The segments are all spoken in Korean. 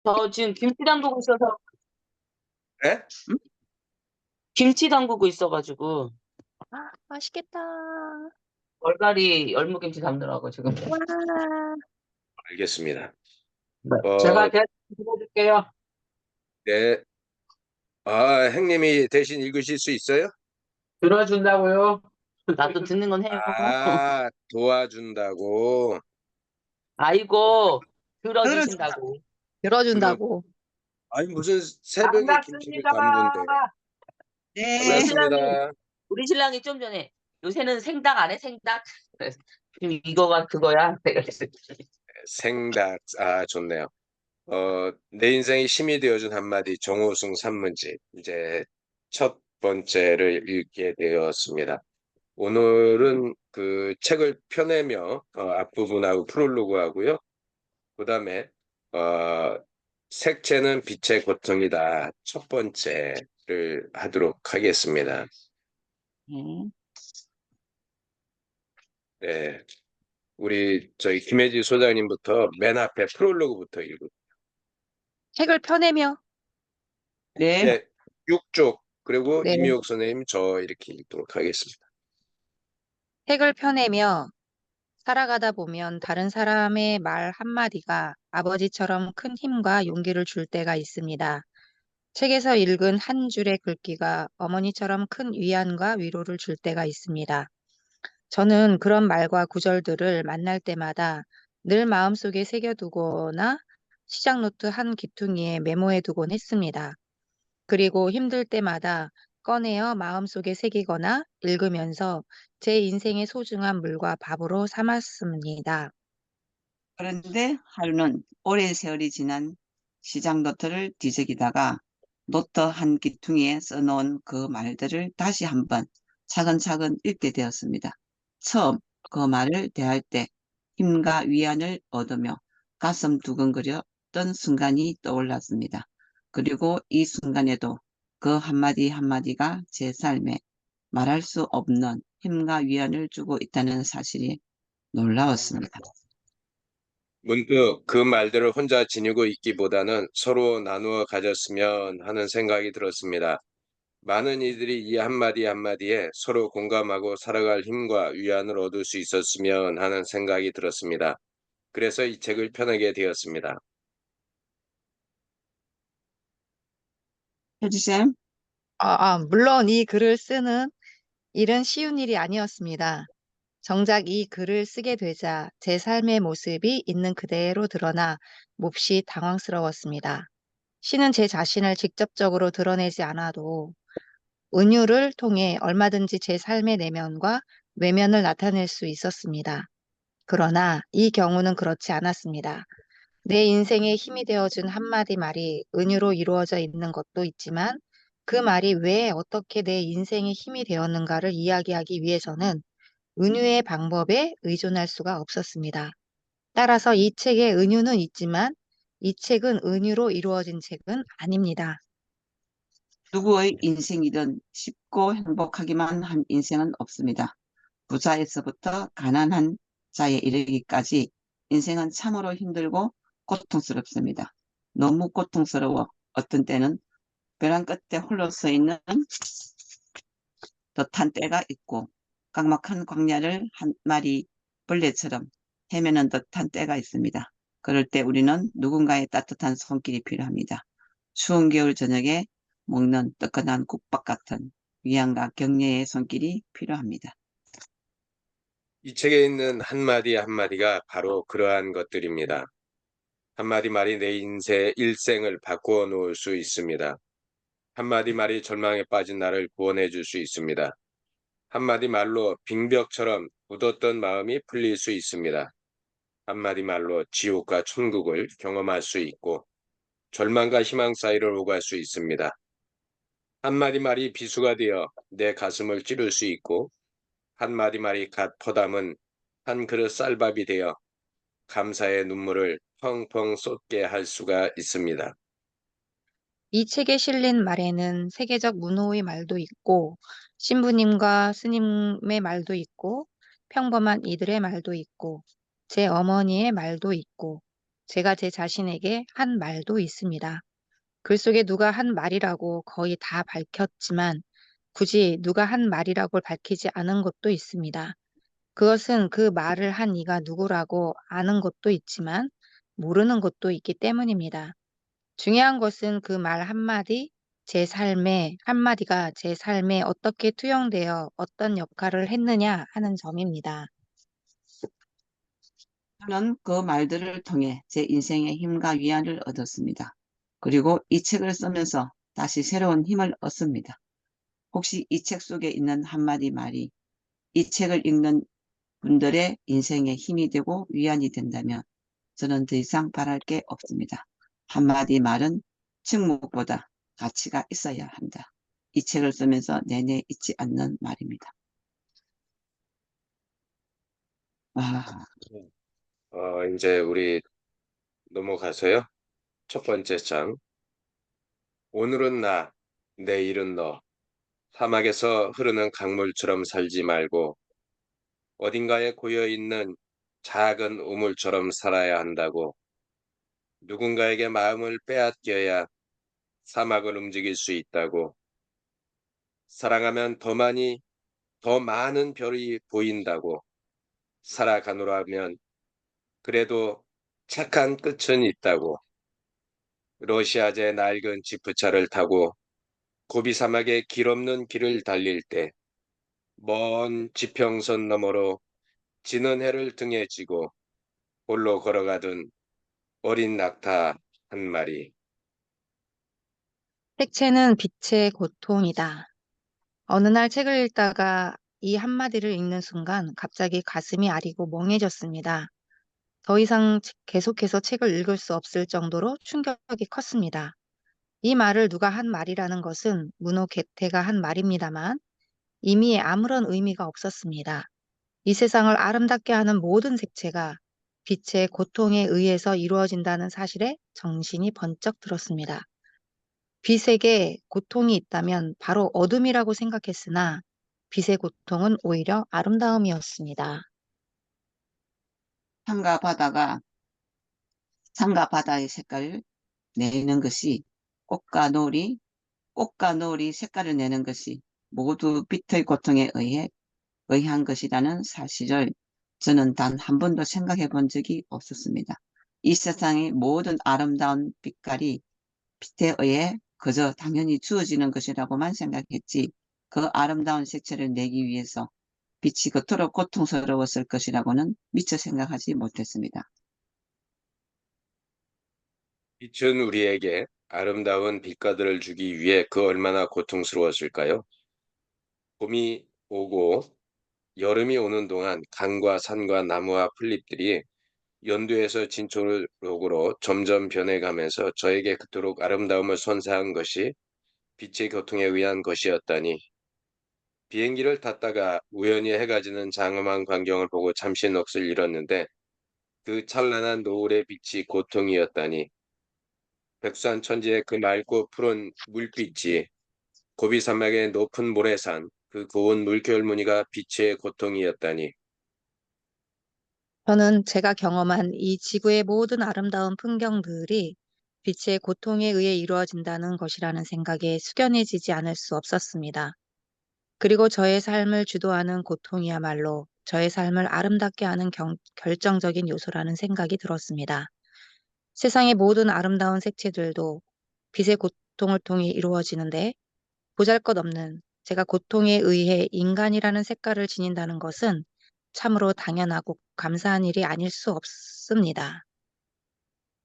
저 지금 김치 담그고 있어서, 네? 응? 김치 담그고 있어가지고, 아, 맛있겠다. 얼갈이 열무김치 담느라고 지금. 와. 알겠습니다. 네. 어, 제가 드릴게요. 네. 아, 형님이 대신 읽으실 수 있어요? 들어준다고요? 나도 듣는 건 해요. 아, 도와준다고. 아이고, 들어준다. 들어주신다고. 뭐, 들어준다고. 아니, 무슨 새벽에 김치를 반갑습니다. 담근데. 우리 네. 신랑이, 반갑습니다. 우리 신랑이 좀 전에, 요새는 생닭 안 해, 생닭? 그래서 지금 이거가 그거야. 내가 그랬어요. 생닭. 아, 좋네요. 내 인생에 힘이 되어준 한마디 정호승 산문집. 이제 첫 번째를 읽게 되었습니다. 오늘은 그 책을 펴내며 앞부분하고 프롤로그 하고요. 그다음에 어, 색채는 빛의 고통이다. 첫 번째를 하도록 하겠습니다. 음. 네, 우리 저희 김혜지 소장님부터 맨 앞에 프롤로그부터 읽고 책을 펴내며. 네. 네, 6쪽 그리고 네. 이미옥 선생님 저 이렇게 읽도록 하겠습니다. 책을 펴내며 살아가다 보면 다른 사람의 말 한마디가 아버지처럼 큰 힘과 용기를 줄 때가 있습니다. 책에서 읽은 한 줄의 글귀가 어머니처럼 큰 위안과 위로를 줄 때가 있습니다. 저는 그런 말과 구절들을 만날 때마다 늘 마음속에 새겨두거나 시작 노트 한 귀퉁이에 메모해두곤 했습니다. 그리고 힘들 때마다 꺼내어 마음속에 새기거나 읽으면서 제 인생의 소중한 물과 밥으로 삼았습니다. 그런데 하루는 오랜 세월이 지난 시장 노트를 뒤적이다가 노트 한 귀퉁이에 써놓은 그 말들을 다시 한번 차근차근 읽게 되었습니다. 처음 그 말을 대할 때 힘과 위안을 얻으며 가슴 두근거렸던 순간이 떠올랐습니다. 그리고 이 순간에도 그 한마디 한마디가 제 삶에 말할 수 없는 힘과 위안을 주고 있다는 사실이 놀라웠습니다. 문득 그 말들을 혼자 지니고 있기보다는 서로 나누어 가졌으면 하는 생각이 들었습니다. 많은 이들이 이 한마디 한마디에 서로 공감하고 살아갈 힘과 위안을 얻을 수 있었으면 하는 생각이 들었습니다. 그래서 이 책을 펴내게 되었습니다. 혜지쌤, 물론 이 글을 쓰는 일은 쉬운 일이 아니었습니다. 정작 이 글을 쓰게 되자 제 삶의 모습이 있는 그대로 드러나 몹시 당황스러웠습니다. 시는 제 자신을 직접적으로 드러내지 않아도 은유를 통해 얼마든지 제 삶의 내면과 외면을 나타낼 수 있었습니다. 그러나 이 경우는 그렇지 않았습니다. 내 인생에 힘이 되어준 한마디 말이 은유로 이루어져 있는 것도 있지만 그 말이 왜 어떻게 내 인생에 힘이 되었는가를 이야기하기 위해서는 은유의 방법에 의존할 수가 없었습니다. 따라서 이 책에 은유는 있지만 이 책은 은유로 이루어진 책은 아닙니다. 누구의 인생이든 쉽고 행복하기만 한 인생은 없습니다. 부자에서부터 가난한 자에 이르기까지 인생은 참으로 힘들고 고통스럽습니다. 너무 고통스러워 어떤 때는 벼랑 끝에 홀로 서 있는 듯한 때가 있고 각막한 광야를 한 마리 벌레처럼 헤매는 듯한 때가 있습니다. 그럴 때 우리는 누군가의 따뜻한 손길이 필요합니다. 추운 겨울 저녁에 먹는 뜨끈한 국밥 같은 위안과 격려의 손길이 필요합니다. 이 책에 있는 한마디 한마디가 바로 그러한 것들입니다. 한마디 말이 내 인생 일생을 바꾸어 놓을 수 있습니다. 한마디 말이 절망에 빠진 나를 구원해 줄 수 있습니다. 한마디 말로 빙벽처럼 굳었던 마음이 풀릴 수 있습니다. 한마디 말로 지옥과 천국을 경험할 수 있고 절망과 희망 사이를 오갈 수 있습니다. 한마디 말이 비수가 되어 내 가슴을 찌를 수 있고 한마디 말이 갓 퍼담은 한 그릇 쌀밥이 되어 감사의 눈물을 펑펑 쏟게 할 수가 있습니다. 이 책에 실린 말에는 세계적 문호의 말도 있고 신부님과 스님의 말도 있고 평범한 이들의 말도 있고 제 어머니의 말도 있고 제가 제 자신에게 한 말도 있습니다. 글 속에 누가 한 말이라고 거의 다 밝혔지만 굳이 누가 한 말이라고 밝히지 않은 것도 있습니다. 그것은 그 말을 한 이가 누구라고 아는 것도 있지만 모르는 것도 있기 때문입니다. 중요한 것은 그 말 한마디가 제 삶에 어떻게 투영되어 어떤 역할을 했느냐 하는 점입니다. 저는 그 말들을 통해 제 인생의 힘과 위안을 얻었습니다. 그리고 이 책을 쓰면서 다시 새로운 힘을 얻습니다. 혹시 이 책 속에 있는 한마디 말이 이 책을 읽는 분들의 인생에 힘이 되고 위안이 된다면 저는 더 이상 바랄 게 없습니다. 한마디 말은 침묵보다 가치가 있어야 한다. 이 책을 쓰면서 내내 잊지 않는 말입니다. 아, 이제 우리 넘어가서요. 첫 번째 장. 오늘은 나, 내일은 너. 사막에서 흐르는 강물처럼 살지 말고 어딘가에 고여 있는 작은 우물처럼 살아야 한다고. 누군가에게 마음을 빼앗겨야 사막을 움직일 수 있다고. 사랑하면 더 많은 별이 보인다고. 살아가노라면 그래도 착한 끝은 있다고. 러시아제 낡은 지프차를 타고 고비 사막의 길 없는 길을 달릴 때 먼 지평선 너머로 지는 해를 등에 지고 홀로 걸어가던 어린 낙타 한 마리. 색채는 빛의 고통이다. 어느 날 책을 읽다가 이 한마디를 읽는 순간 갑자기 가슴이 아리고 멍해졌습니다. 더 이상 계속해서 책을 읽을 수 없을 정도로 충격이 컸습니다. 이 말을 누가 한 말이라는 것은 문호 개태가 한 말입니다만 이미 아무런 의미가 없었습니다. 이 세상을 아름답게 하는 모든 색채가 빛의 고통에 의해서 이루어진다는 사실에 정신이 번쩍 들었습니다. 빛에게 고통이 있다면 바로 어둠이라고 생각했으나 빛의 고통은 오히려 아름다움이었습니다. 산과 바다가 산과 바다의 색깔을 내는 것이 꽃과 노을이 색깔을 내는 것이 모두 빛의 고통에 의한 것이라는 사실을 저는 단 한 번도 생각해 본 적이 없었습니다. 이 세상의 모든 아름다운 빛깔이 빛에 의해 그저 당연히 주어지는 것이라고만 생각했지 그 아름다운 색채를 내기 위해서 빛이 그토록 고통스러웠을 것이라고는 미처 생각하지 못했습니다. 빛은 우리에게 아름다운 빛깔들을 주기 위해 그 얼마나 고통스러웠을까요? 봄이 오고 여름이 오는 동안 강과 산과 나무와 풀잎들이 연두에서 진초록으로 점점 변해가면서 저에게 그토록 아름다움을 선사한 것이 빛의 고통에 의한 것이었다니. 비행기를 탔다가 우연히 해가 지는 장엄한 광경을 보고 잠시 넋을 잃었는데 그 찬란한 노을의 빛이 고통이었다니. 백두산 천지의 그 맑고 푸른 물빛이 고비 사막의 높은 모래산 그 고운 물결 무늬가 빛의 고통이었다니. 저는 제가 경험한 이 지구의 모든 아름다운 풍경들이 빛의 고통에 의해 이루어진다는 것이라는 생각에 숙연해지지 않을 수 없었습니다. 그리고 저의 삶을 주도하는 고통이야말로 저의 삶을 아름답게 하는 결정적인 요소라는 생각이 들었습니다. 세상의 모든 아름다운 색채들도 빛의 고통을 통해 이루어지는데 보잘것없는 제가 고통에 의해 인간이라는 색깔을 지닌다는 것은 참으로 당연하고 감사한 일이 아닐 수 없습니다.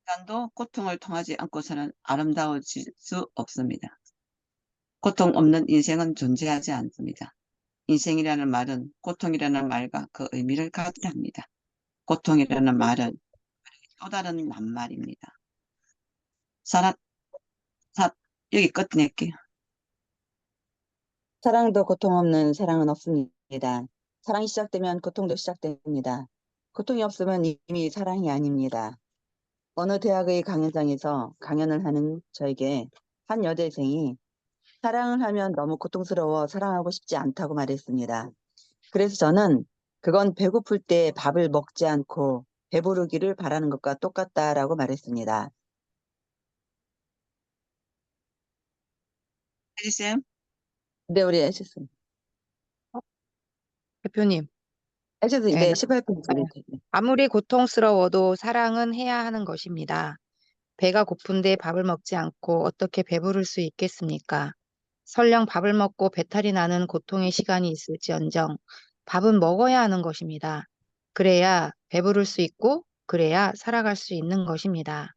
인간도 고통을 통하지 않고서는 아름다워질 수 없습니다. 고통 없는 인생은 존재하지 않습니다. 인생이라는 말은 고통이라는 말과 그 의미를 가지합니다. 고통이라는 말은 또 다른 낱말입니다. 사랑, 사, 여기 끝낼게요. 사랑도 고통 없는 사랑은 없습니다. 사랑이 시작되면 고통도 시작됩니다. 고통이 없으면 이미 사랑이 아닙니다. 어느 대학의 강연장에서 강연을 하는 저에게 한 여대생이 사랑을 하면 너무 고통스러워 사랑하고 싶지 않다고 말했습니다. 그래서 저는 그건 배고플 때 밥을 먹지 않고 배부르기를 바라는 것과 똑같다라고 말했습니다. 혜지쌤, 네, 우리 애셔스. 대표님, 애셔스, 네, 네, 18페이지. 아무리 고통스러워도 사랑은 해야 하는 것입니다. 배가 고픈데 밥을 먹지 않고 어떻게 배부를 수 있겠습니까? 설령 밥을 먹고 배탈이 나는 고통의 시간이 있을지언정 밥은 먹어야 하는 것입니다. 그래야 배부를 수 있고 그래야 살아갈 수 있는 것입니다.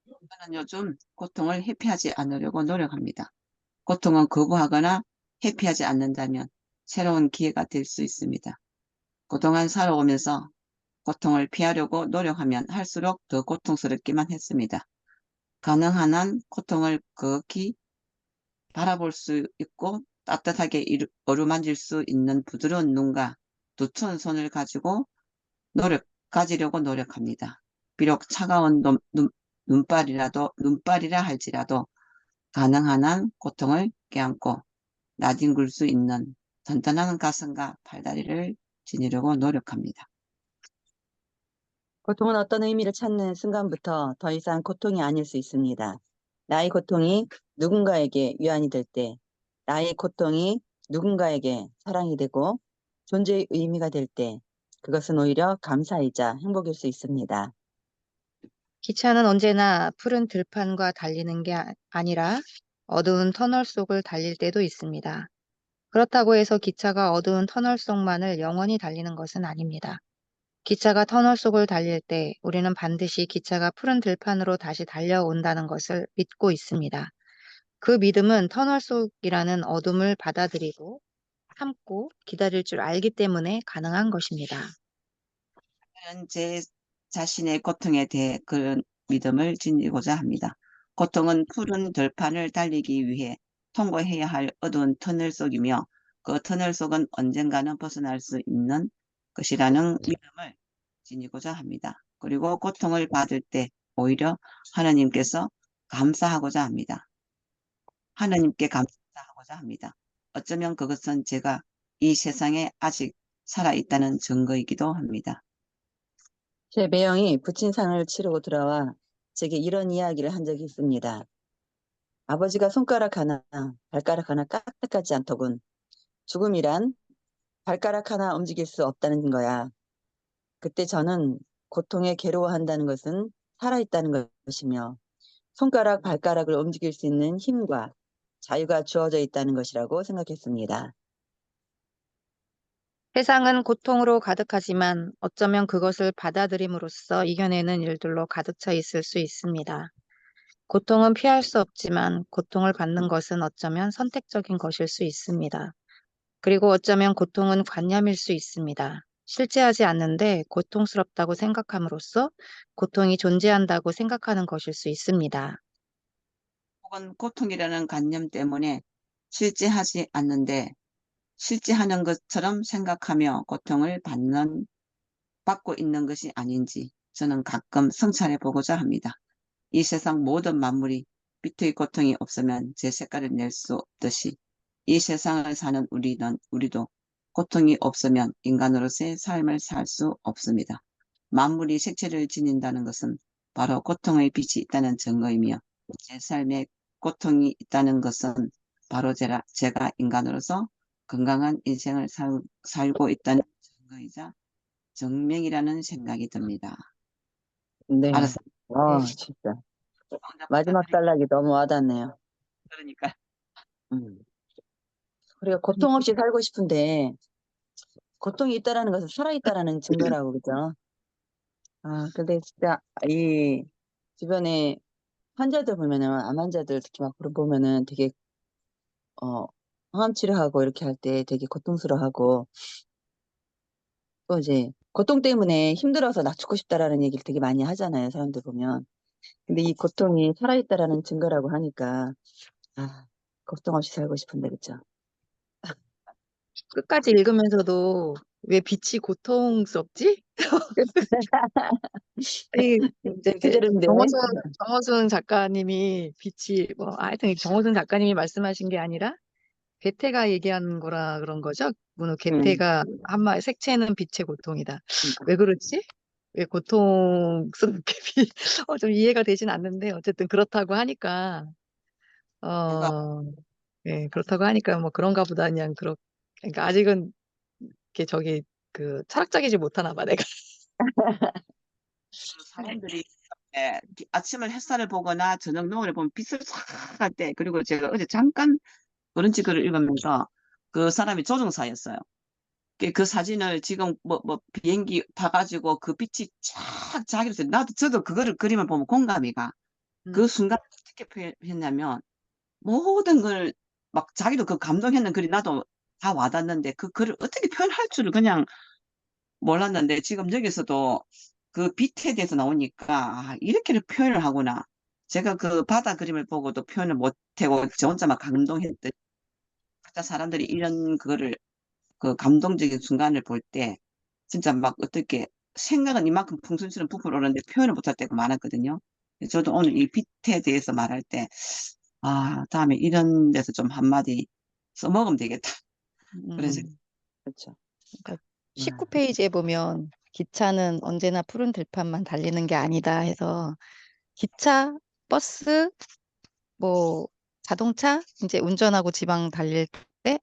저는 요즘 고통을 회피하지 않으려고 노력합니다. 고통은 거부하거나 회피하지 않는다면 새로운 기회가 될 수 있습니다. 그동안 살아오면서 고통을 피하려고 노력하면 할수록 더 고통스럽기만 했습니다. 가능한 한 고통을 극히 바라볼 수 있고 따뜻하게 어루만질 수 있는 부드러운 눈과 두터운 손을 가지려고 노력합니다. 비록 차가운 눈발이라 할지라도 가능한 한 고통을 껴안고 나뒹굴 수 있는 든든한 가슴과 팔다리를 지니려고 노력합니다. 고통은 어떤 의미를 찾는 순간부터 더 이상 고통이 아닐 수 있습니다. 나의 고통이 누군가에게 위안이 될 때, 나의 고통이 누군가에게 사랑이 되고 존재의 의미가 될 때, 그것은 오히려 감사이자 행복일 수 있습니다. 기차는 언제나 푸른 들판과 달리는 게 아니라 어두운 터널 속을 달릴 때도 있습니다. 그렇다고 해서 기차가 어두운 터널 속만을 영원히 달리는 것은 아닙니다. 기차가 터널 속을 달릴 때 우리는 반드시 기차가 푸른 들판으로 다시 달려온다는 것을 믿고 있습니다. 그 믿음은 터널 속이라는 어둠을 받아들이고 참고 기다릴 줄 알기 때문에 가능한 것입니다. 저는 제 자신의 고통에 대해 그런 믿음을 지니고자 합니다. 고통은 푸른 들판을 달리기 위해 통과해야 할 어두운 터널 속이며 그 터널 속은 언젠가는 벗어날 수 있는 것이라는 믿음을 지니고자 합니다. 그리고 고통을 받을 때 오히려 하나님께서 감사하고자 합니다. 하나님께 감사하고자 합니다. 어쩌면 그것은 제가 이 세상에 아직 살아있다는 증거이기도 합니다. 제 매형이 부친상을 치르고 돌아와 제게 이런 이야기를 한 적이 있습니다. 아버지가 손가락 하나, 발가락 하나 까딱하지 않더군. 죽음이란 발가락 하나 움직일 수 없다는 거야. 그때 저는 고통에 괴로워한다는 것은 살아있다는 것이며 손가락, 발가락을 움직일 수 있는 힘과 자유가 주어져 있다는 것이라고 생각했습니다. 세상은 고통으로 가득하지만 어쩌면 그것을 받아들임으로써 이겨내는 일들로 가득 차 있을 수 있습니다. 고통은 피할 수 없지만 고통을 받는 것은 어쩌면 선택적인 것일 수 있습니다. 그리고 어쩌면 고통은 관념일 수 있습니다. 실제하지 않는데 고통스럽다고 생각함으로써 고통이 존재한다고 생각하는 것일 수 있습니다. 혹은 고통이라는 관념 때문에 실제하지 않는데 실제하는 것처럼 생각하며 고통을 받고 있는 것이 아닌지 저는 가끔 성찰해 보고자 합니다. 이 세상 모든 만물이 빛의 고통이 없으면 제 색깔을 낼 수 없듯이 이 세상을 사는 우리도 고통이 없으면 인간으로서의 삶을 살 수 없습니다. 만물이 색채를 지닌다는 것은 바로 고통의 빛이 있다는 증거이며 제 삶에 고통이 있다는 것은 바로 제가 인간으로서 건강한 인생을 살고 있다는 증거이자 증명이라는 생각이 듭니다. 네. 알았어요. 진짜. 마지막 단락이 너무 와닿네요. 그러니까 우리가 고통 없이 살고 싶은데 고통이 있다라는 것은 살아있다라는 증거라고, 그죠? 근데 진짜 이 주변에 환자들 보면은, 암 환자들 특히 막 보면은 되게 항암 치료하고 이렇게 할 때 되게 고통스러워하고 또 이제 고통 때문에 힘들어서 나 죽고 싶다라는 얘기를 되게 많이 하잖아요, 사람들 보면. 근데 이 고통이 살아있다라는 증거라고 하니까 걱정 없이 살고 싶은데, 그죠? 끝까지 읽으면서도 왜 빛이 고통스럽지? 아니, 이제 그대로인데. 정호순 작가님이 빛이 하여튼 정호순 작가님이 말씀하신 게 아니라 괴테가 얘기하는 거라 그런 거죠? 문호 괴테가 한말 색채는 빛의 고통이다. 왜 그렇지? 왜 고통스럽게 좀 이해가 되진 않는데 어쨌든 그렇다고 하니까 제가 어, 예, 그렇다고 하니까 뭐 그런가 보다 그냥 그러니까 아직은 이렇게 그 철학적이지 못하나 봐 내가. 그 사람들이 아침을 햇살을 보거나 저녁 노을을 보면 빛을 싹 할 때, 그리고 제가 어제 잠깐 그런 책을 읽으면서 그 사람이 조종사였어요. 그 사진을 지금 비행기 타가지고 그 빛이 쫙 자기로 저도 그거를 그림을 보면 공감이 가. 음, 그 순간 어떻게 표현했냐면 모든 걸 막 자기도 그 감동했는 글이 나도 다 와닿는데 그 글을 어떻게 표현할 줄을 그냥 몰랐는데 지금 여기서도 그 빛에 대해서 나오니까 아, 이렇게 표현을 하구나. 제가 그 바다 그림을 보고도 표현을 못하고 저 혼자 막 감동했듯 진짜 사람들이 이런 그거를 그 감동적인 순간을 볼 때 진짜 막 어떻게 생각은 이만큼 풍선처럼 부풀어 오르는데 표현을 못할 때가 많았거든요. 저도 오늘 이 빛에 대해서 말할 때, 아, 다음에 이런 데서 좀 한마디 써먹으면 되겠다. 그런 생각. 음. 그렇죠. 그러니까 아, 19페이지에 보면 기차는 언제나 푸른 들판만 달리는 게 아니다 해서 기차, 버스, 뭐 자동차 이제 운전하고 지방 달릴 때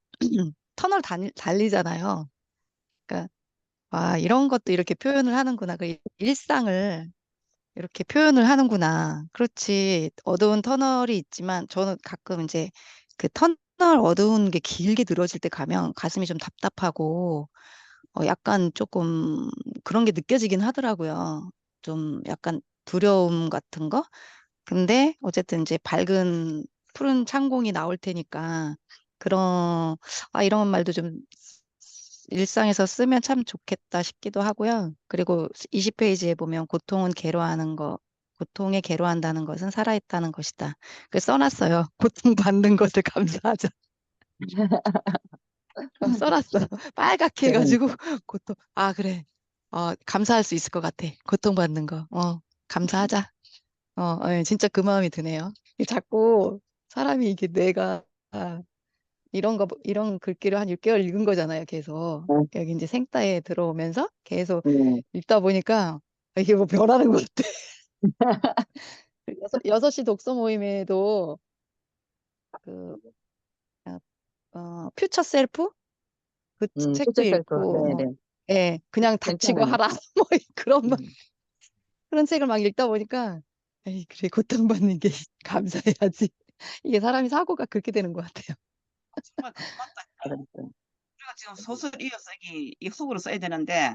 터널 달리잖아요. 그러니까 와, 이런 것도 이렇게 표현을 하는구나. 그 일상을 이렇게 표현을 하는구나. 그렇지. 어두운 터널이 있지만 저는 가끔 이제 그 터널 어두운 게 길게 늘어질 때 가면 가슴이 좀 답답하고 약간 조금 그런 게 느껴지긴 하더라고요. 좀 약간 두려움 같은 거? 근데 어쨌든 이제 밝은 푸른 창공이 나올 테니까 이런 말도 좀 일상에서 쓰면 참 좋겠다 싶기도 하고요. 그리고 20페이지에 보면 고통에 괴로워한다는 것은 살아있다는 것이다. 그 써놨어요. 고통받는 것을 감사하자. 써놨어. 빨갛게 해가지고 그러니까. 그래. 감사할 수 있을 것 같아. 고통받는 거. 감사하자. 예, 진짜 그 마음이 드네요. 이게 자꾸 사람이 이게 내가 이런 글귀를 한 6개월 읽은 거잖아요, 계속. 어, 여기 이제 생따에 들어오면서 계속 네. 읽다 보니까 이게 뭐 변하는 것 같아. 6시 독서 모임에도 그, 퓨처 셀프? 그 책도 소셜셀프. 읽고, 네네. 예, 그냥 닥치고 괜찮아요. 하라. 뭐 그런 말, 음. 그런 책을 막 읽다 보니까, 에이, 그래, 고통받는 게 감사해야지. 이게 사람이 사고가 그렇게 되는 것 같아요. 정말 그거 맞다니까요. 그러니까. 우리가 지금 소설 이어쓰기 이 속으로 써야 되는데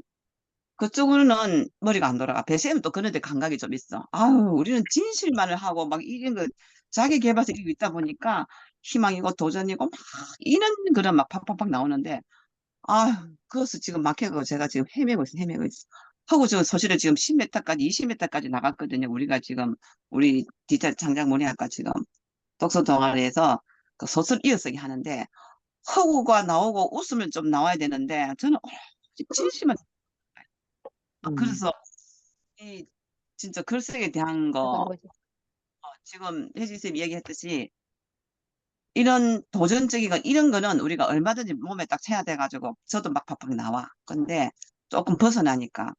그쪽으로는 머리가 안 돌아가. 배쌤은 또 그런데 감각이 좀 있어. 아유, 우리는 진실만을 하고 막 이런 거 자기 개발서 이고 있다 보니까 희망이고 도전이고 막 이런 그런 막 팍팍팍 나오는데 아유, 그것을 지금 막혀가고 제가 지금 헤매고 있어. 하고 지금 소실을 지금 10m까지, 20m까지 나갔거든요. 우리가 지금 우리 디지털 창작문예학과 지금 독서 동아리에서 그 소설 이어쓰기 하는데 허구가 나오고 웃으면 좀 나와야 되는데 저는 진심은 음. 그래서 이 진짜 글쓰기에 대한 거 나간 거지. 지금 혜진 쌤이 얘기했듯이 이런 도전적인 건 이런 거는 우리가 얼마든지 몸에 딱 채야 돼가지고 저도 막 팍팍 나와. 근데 조금 벗어나니까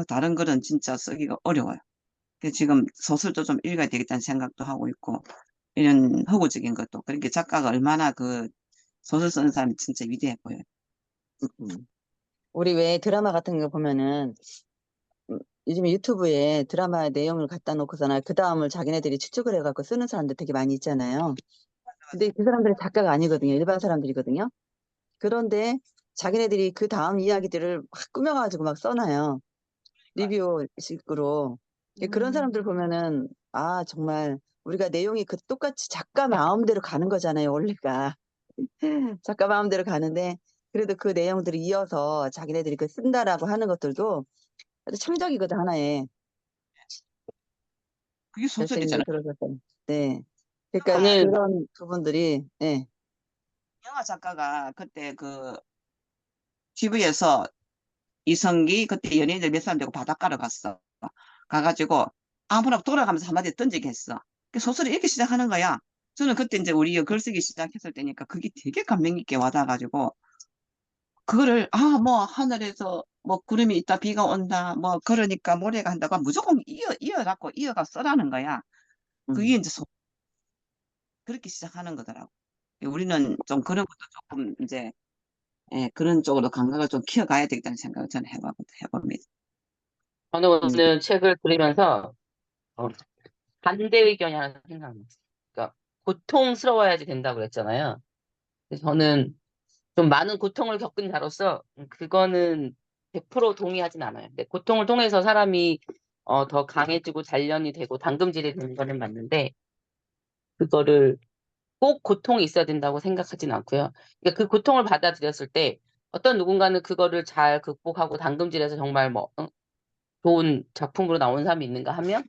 다른 글은 진짜 쓰기가 어려워요. 그래서 지금 소설도 좀 읽어야 되겠다는 생각도 하고 있고 이런 허구적인 것도 그렇게 작가가 얼마나 그 소설 쓰는 사람이 진짜 위대해 보여요. 음. 우리 왜 드라마 같은 거 보면은 요즘에 유튜브에 드라마 내용을 갖다 놓고서나 그 다음을 자기네들이 추측을 해갖고 쓰는 사람들 되게 많이 있잖아요. 근데 그 사람들은 작가가 아니거든요. 일반 사람들이거든요. 그런데 자기네들이 그 다음 이야기들을 막 꾸며가지고 막 써놔요. 리뷰식으로. 그런 사람들 보면은, 아, 정말 우리가 내용이 그 똑같이 작가 마음대로 가는 거잖아요, 원래가. 작가 마음대로 가는데, 그래도 그 내용들을 이어서 자기네들이 그 쓴다라고 하는 것들도 아주 창작이거든, 하나의. 그게 잘생긴 소설이잖아요. 그러셨어요. 네. 그러니까 오늘 그런 부분들이, 네. 영화 작가가 그때 그 TV에서 이성기 그때 연예인들 몇 사람 되고 바닷가로 갔어. 가가지고 아무나 돌아가면서 한마디 던지게 했어. 그 소설을 읽기 시작하는 거야. 저는 그때 이제 우리 글쓰기 시작했을 때니까 그게 되게 감명 깊게 와닿아가지고 그거를 뭐 하늘에서 뭐 구름이 있다 비가 온다 뭐 그러니까 모래가 한다고 무조건 이어갖고 써라는 거야. 그게 음. 이제 그렇게 시작하는 거더라고. 우리는 좀 그런 것도 조금 이제 예, 그런 쪽으로 감각을 좀 키워가야 되겠다는 생각을 저는 해봅니다. 저는 음. 오늘 책을 들으면서 어, 반대 의견이 하나 생각났어요. 그러니까 고통스러워야지 된다고 그랬잖아요. 그래서 저는 좀 많은 고통을 겪은 자로서 그거는 100% 동의하진 않아요. 근데 고통을 통해서 사람이 더 강해지고 단련이 되고 당금질이 되는 거는 맞는데 그거를 꼭 고통이 있어야 된다고 생각하진 않고요. 그러니까 그 고통을 받아들였을 때 어떤 누군가는 그거를 잘 극복하고 당금질해서 정말 뭐 좋은 작품으로 나온 사람이 있는가 하면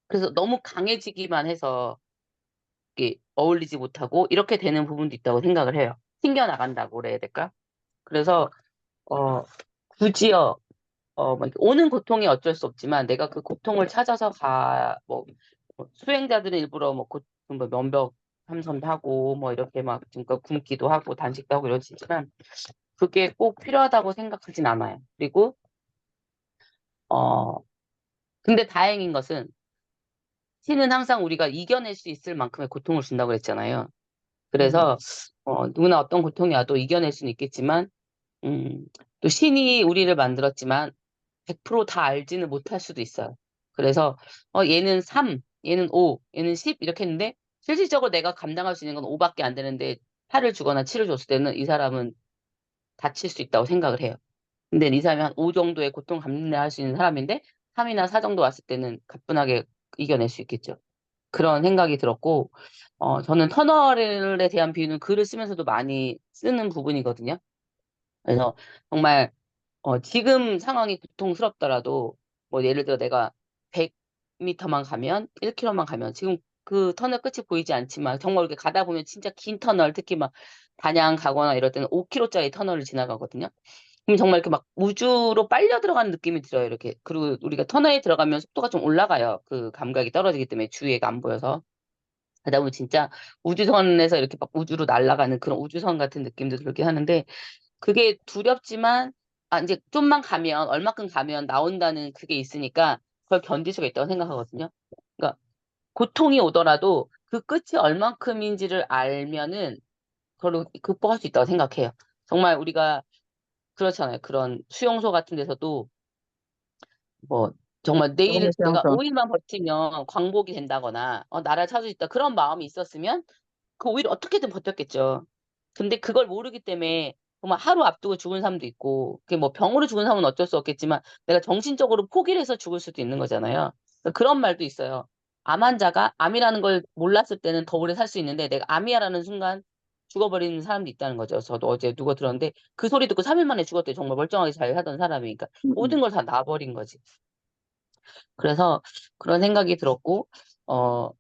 그래서 너무 강해지기만 해서 이게 어울리지 못하고 이렇게 되는 부분도 있다고 생각을 해요. 튕겨나간다고 그래야 될까? 그래서 어 굳이요 뭐 이렇게 오는 고통이 어쩔 수 없지만 내가 그 고통을 찾아서 뭐 수행자들은 일부러 뭐 면벽 삼선도 하고 뭐 이렇게 막 지금껏 굶기도 하고 단식도 하고 이러지만 그게 꼭 필요하다고 생각하진 않아요. 그리고 어 근데 다행인 것은 신은 항상 우리가 이겨낼 수 있을 만큼의 고통을 준다고 그랬잖아요. 그래서 누구나 어떤 고통이 와도 이겨낼 수는 있겠지만 음, 또 신이 우리를 만들었지만 100%다 알지는 못할 수도 있어요. 그래서 얘는 3, 얘는 5, 얘는 10 이렇게 했는데 실질적으로 내가 감당할 수 있는 건 5밖에 안 되는데 8을 주거나 7을 줬을 때는 이 사람은 다칠 수 있다고 생각을 해요. 근데 이 사람이 한 5 정도의 고통 감내할 수 있는 사람인데 3이나 4 정도 왔을 때는 가뿐하게 이겨낼 수 있겠죠. 그런 생각이 들었고 저는 터널에 대한 비유는 글을 쓰면서도 많이 쓰는 부분이거든요. 그래서 정말 지금 상황이 고통스럽더라도 뭐 예를 들어 내가 100m만 가면 1km만 가면 지금 그 터널 끝이 보이지 않지만 정말 이렇게 가다 보면 진짜 긴 터널 특히 막 단양 가거나 이럴 때는 5km짜리 터널을 지나가거든요. 그럼 정말 이렇게 막 우주로 빨려 들어가는 느낌이 들어요. 이렇게. 그리고 우리가 터널에 들어가면 속도가 좀 올라가요. 그 감각이 떨어지기 때문에 주위가 안 보여서. 그러다 보면 진짜 우주선에서 이렇게 막 우주로 날아가는 그런 우주선 같은 느낌도 들긴 하는데 그게 두렵지만 이제 좀만 가면 얼마큼 가면 나온다는 그게 있으니까 그걸 견딜 수가 있다고 생각하거든요. 그러니까 고통이 오더라도 그 끝이 얼만큼인지를 알면은 그걸 극복할 수 있다고 생각해요. 정말 우리가 그렇잖아요. 그런 수용소 같은 데서도 뭐 정말 내일 내가 수용소. 5일만 버티면 광복이 된다거나 나라를 찾을 수 있다 그런 마음이 있었으면 그 5일 어떻게든 버텼겠죠. 근데 그걸 모르기 때문에 정말 하루 앞두고 죽은 사람도 있고 그게 뭐 병으로 죽은 사람은 어쩔 수 없겠지만 내가 정신적으로 포기를 해서 죽을 수도 있는 거잖아요. 그러니까 그런 말도 있어요. 암 환자가 암이라는 걸 몰랐을 때는 더 오래 살 수 있는데 내가 암이야라는 순간 죽어버리는 사람도 있다는 거죠. 저도 어제 누가 들었는데 그 소리 듣고 3일 만에 죽었대. 정말 멀쩡하게 잘 하던 사람이. 그러니까 모든 걸 다 놔버린 거지. 그래서 그런 생각이 들었고,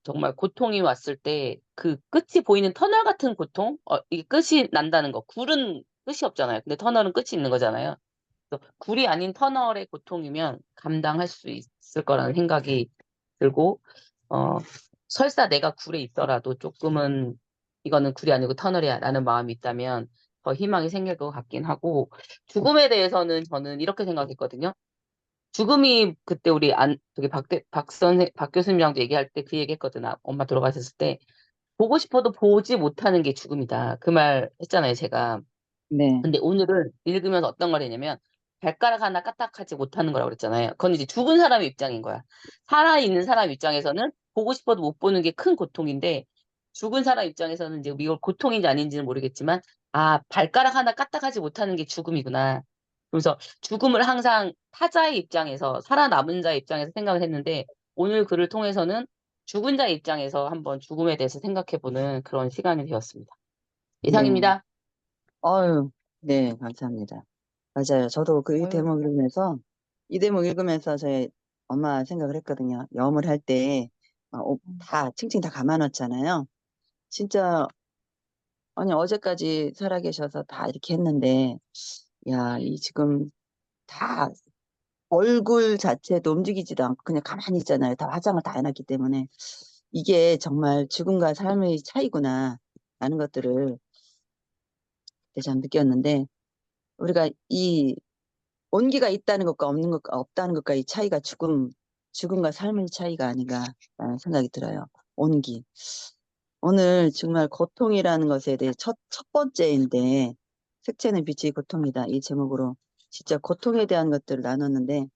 정말 고통이 왔을 때 그 끝이 보이는 터널 같은 고통? 이게 끝이 난다는 거. 굴은 끝이 없잖아요. 근데 터널은 끝이 있는 거잖아요. 그래서 굴이 아닌 터널의 고통이면 감당할 수 있을 거라는 생각이 들고, 어, 설사 내가 굴에 있더라도 조금은 이거는 굴이 아니고 터널이야 라는 마음이 있다면 더 희망이 생길 것 같긴 하고, 죽음에 대해서는 저는 이렇게 생각했거든요. 죽음이 그때 우리 저기 박 교수님이랑도 얘기할 때 그 얘기 했거든. 엄마 돌아가셨을 때. 보고 싶어도 보지 못하는 게 죽음이다. 그 말 했잖아요, 제가. 네. 근데 오늘은 읽으면서 어떤 걸 했냐면, 발가락 하나 까딱하지 못하는 거라고 그랬잖아요. 그건 이제 죽은 사람의 입장인 거야. 살아있는 사람 입장에서는 보고 싶어도 못 보는 게 큰 고통인데, 죽은 사람 입장에서는 이제 이걸 고통인지 아닌지는 모르겠지만, 발가락 하나 까딱하지 못하는 게 죽음이구나. 그래서 죽음을 항상 타자의 입장에서, 살아남은 자의 입장에서 생각을 했는데, 오늘 글을 통해서는 죽은 자의 입장에서 한번 죽음에 대해서 생각해보는 그런 시간이 되었습니다. 네. 이상입니다. 어유, 네, 감사합니다. 맞아요. 저도 그 이 어휴, 대목 읽으면서 저희 엄마 생각을 했거든요. 염을 할 때, 다, 칭칭 다 감아놓잖아요. 진짜, 아니, 어제까지 살아계셔서 다 이렇게 했는데, 야, 이 지금 다 얼굴 자체도 움직이지도 않고 그냥 가만히 있잖아요. 다 화장을 다 해놨기 때문에. 이게 정말 죽음과 삶의 차이구나, 라는 것들을 그때 참 느꼈는데, 우리가 이 온기가 있다는 것과 없는 것과 없다는 것과 이 차이가 죽음과 삶의 차이가 아닌가라는 생각이 들어요. 온기. 오늘 정말 고통이라는 것에 대해 첫 번째인데, 색채는 빛이 고통이다. 이 제목으로 진짜 고통에 대한 것들을 나눴는데,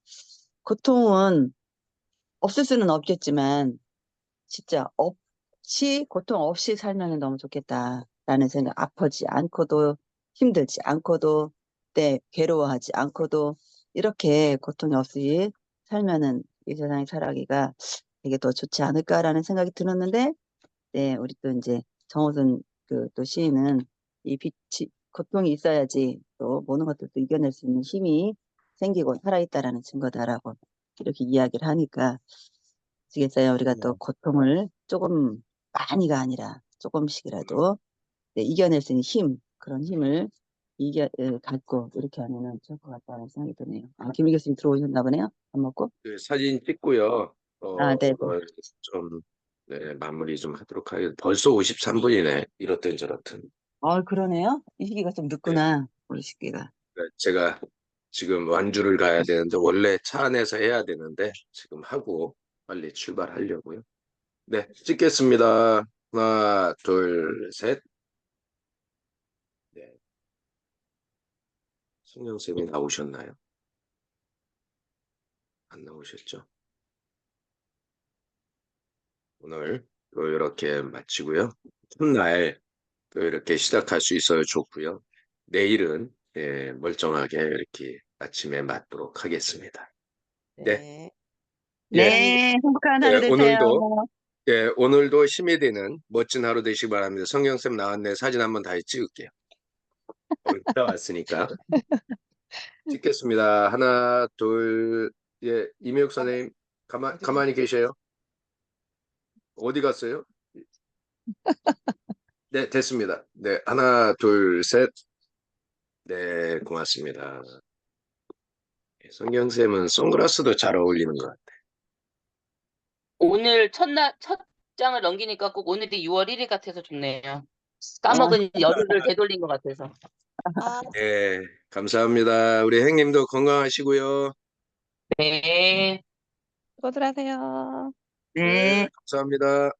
고통은 없을 수는 없겠지만, 진짜 고통 없이 살면 너무 좋겠다라는 생각. 아프지 않고도, 힘들지 않고도, 괴로워하지 않고도, 이렇게 고통이 없이 살면은 이 세상에 살아가기가 되게 더 좋지 않을까라는 생각이 들었는데, 네, 우리 또 이제 정호선 또 시인은 고통이 있어야지 또 모든 것들도 이겨낼 수 있는 힘이 생기고 살아있다라는 증거다라고 이렇게 이야기를 하니까, 아시겠어요? 우리가 또 고통을 조금 많이가 아니라 조금씩이라도 이겨낼 수 있는 그런 힘을 갖고 이렇게 하면은 좋을 것 같다는 생각이 드네요. 김희 교수님 들어오셨나 보네요. 밥 먹고. 그 사진 찍고요. 네. 좀 네, 마무리 좀 하도록 하겠습니다. 벌써 53분이네. 이렇든 저렇든. 그러네요. 이 시기가 좀 네. 늦구나. 우리 시기가. 제가 지금 완주를 가야 되는데 원래 차 안에서 해야 되는데 지금 하고 빨리 출발하려고요. 네, 찍겠습니다. 하나, 둘, 셋. 네. 성령쌤이 나오셨나요? 안 나오셨죠? 오늘 또 이렇게 마치고요. 첫날 또 이렇게 시작할 수 있어요. 좋고요. 내일은 멀쩡하게 이렇게 아침에 맞도록 하겠습니다. 네. 예, 네, 행복한 하루 되세요. 오늘도 힘이 되는 멋진 하루 되시기 바랍니다. 성경쌤 나왔네. 사진 한번 다시 찍을게요. 이따 왔으니까. 찍겠습니다. 하나, 둘, 이미혁 선생님, 가만히 계셔요. 어디 갔어요? 네, 됐습니다. 네, 하나, 둘, 셋. 네, 고맙습니다. 성경쌤은 선글라스도 잘 어울리는 것 같아요. 오늘 첫 장을 넘기니까 꼭 오늘이 6월 1일 같아서 좋네요. 까먹은 열흘을 되돌린 것 같아서. 네, 감사합니다. 우리 행님도 건강하시고요. 네. 수고들 하세요. 네, 감사합니다.